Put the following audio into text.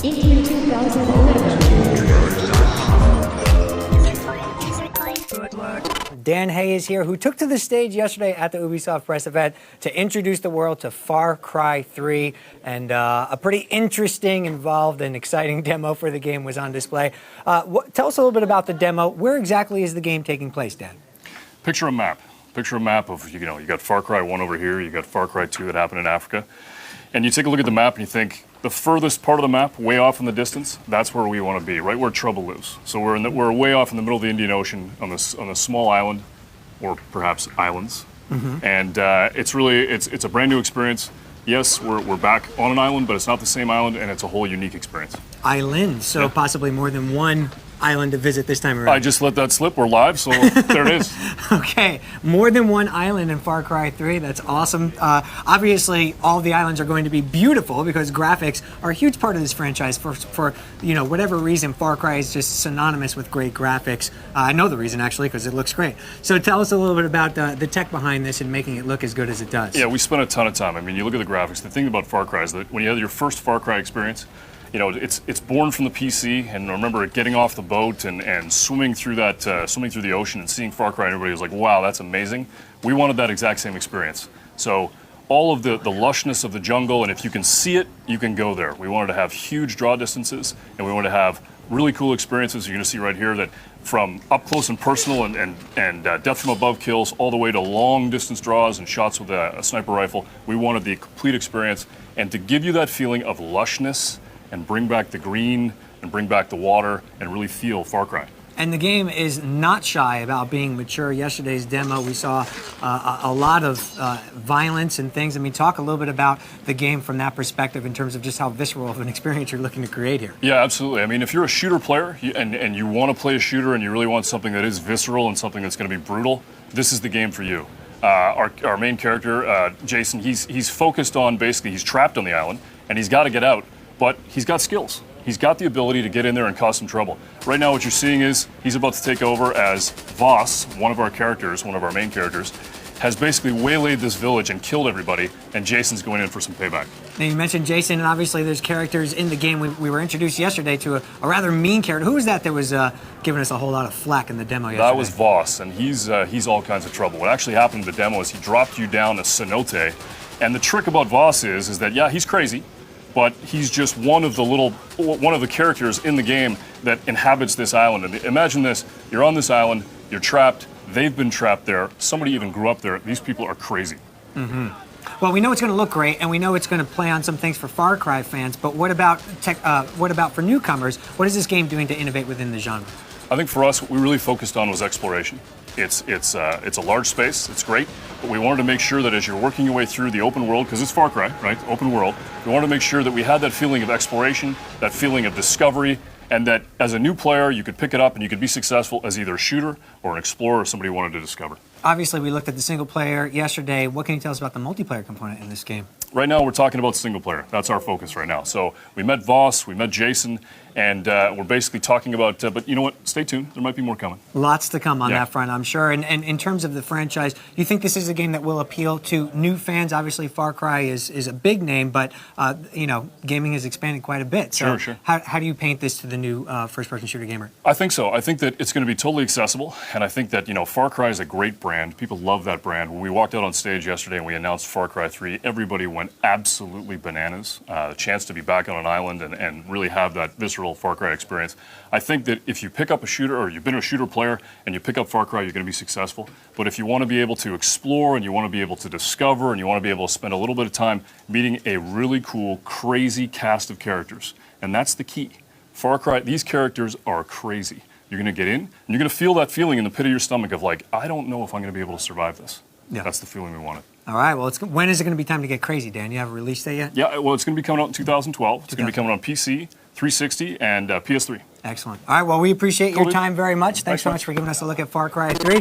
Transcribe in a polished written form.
in 2011. Dan Hay is here, who took to the stage yesterday at the Ubisoft press event to introduce the world to Far Cry 3. And a pretty interesting, involved, and exciting demo for the game was on display. Tell us a little bit about the demo. Where exactly is the game taking place, Dan? Picture a map. Picture a map of, you got Far Cry 1 over here, you got Far Cry 2 that happened in Africa. And you take a look at the map and you think, the furthest part of the map, way off in the distance, that's where we want to be, right where trouble lives. So we're way off in the middle of the Indian Ocean on a small island, or perhaps islands. Mm-hmm. And it's a brand new experience. Yes, we're back on an island, but it's not the same island, and it's a whole unique experience. Island, so yeah. Possibly more than one island to visit this time around. I just let that slip. We're live, so there it is. Okay, more than one island in Far Cry 3. That's awesome. Obviously, all the islands are going to be beautiful because graphics are a huge part of this franchise. For whatever reason, Far Cry is just synonymous with great graphics. I know the reason, actually, because it looks great. So tell us a little bit about the tech behind this and making it look as good as it does. Yeah, we spent a ton of time. I mean, you look at the graphics. The thing about Far Cry is that when you have your first Far Cry experience, it's born from the PC, and I remember getting off the boat and swimming through the ocean and seeing Far Cry, and everybody was like, wow, that's amazing. We wanted that exact same experience. So all of the lushness of the jungle, and if you can see it, you can go there. We wanted to have huge draw distances, and we wanted to have really cool experiences. You're going to see right here that from up close and personal and death from above kills all the way to long distance draws and shots with a sniper rifle, we wanted the complete experience. And to give you that feeling of lushness and bring back the green and bring back the water and really feel Far Cry. And the game is not shy about being mature. Yesterday's demo, we saw a lot of violence and things. I mean, talk a little bit about the game from that perspective in terms of just how visceral of an experience you're looking to create here. Yeah, absolutely. I mean, if you're a shooter player and you want to play a shooter and you really want something that is visceral and something that's going to be brutal, this is the game for you. Our main character, Jason, he's focused on basically, he's trapped on the island and he's got to get out. But he's got skills. He's got the ability to get in there and cause some trouble. Right now what you're seeing is he's about to take over as Voss, one of our main characters, has basically waylaid this village and killed everybody, and Jason's going in for some payback. Now you mentioned Jason, and obviously there's characters in the game. We were introduced yesterday to a rather mean character. Who was that was giving us a whole lot of flack in the demo yesterday? That was Voss, and he's all kinds of trouble. What actually happened in the demo is he dropped you down a cenote, and the trick about Voss is that, yeah, he's crazy, but he's just one of the characters in the game that inhabits this island. And imagine this, you're on this island, you're trapped, they've been trapped there, somebody even grew up there, these people are crazy. Mm-hmm. Well, we know it's going to look great, and we know it's going to play on some things for Far Cry fans, but what about for newcomers? What is this game doing to innovate within the genre? I think for us, what we really focused on was exploration. It's a large space, it's great, but we wanted to make sure that as you're working your way through the open world, because it's Far Cry, right, open world, we wanted to make sure that we had that feeling of exploration, that feeling of discovery, and that as a new player, you could pick it up and you could be successful as either a shooter or an explorer or somebody who wanted to discover. Obviously, we looked at the single player yesterday. What can you tell us about the multiplayer component in this game? Right now, we're talking about single player. That's our focus right now. So we met Voss, we met Jason, and we're basically talking about, but you know what, stay tuned, there might be more coming. Lots to come on that front, I'm sure. And in terms of the franchise, you think this is a game that will appeal to new fans? Obviously, Far Cry is a big name, but gaming has expanded quite a bit. So sure. How do you paint this to the new first-person shooter gamer? I think so. I think that it's going to be totally accessible, and I think that, Far Cry is a great brand. People love that brand. When we walked out on stage yesterday and we announced Far Cry 3, everybody went absolutely bananas. The chance to be back on an island and really have that visceral Far Cry experience. I think that if you pick up a shooter, or you've been a shooter player, and you pick up Far Cry, you're going to be successful. But if you want to be able to explore, and you want to be able to discover, and you want to be able to spend a little bit of time meeting a really cool, crazy cast of characters, and that's the key. Far Cry, these characters are crazy. You're going to get in, and you're going to feel that feeling in the pit of your stomach of like, I don't know if I'm going to be able to survive this. Yeah. That's the feeling we wanted. All right, well, when is it going to be time to get crazy, Dan? You have a release date yet? Yeah, well, it's going to be coming out in 2012. It's going to be coming on PC, 360, and PS3. Excellent. All right, well, we appreciate your time very much. Thanks so much for giving us a look at Far Cry 3.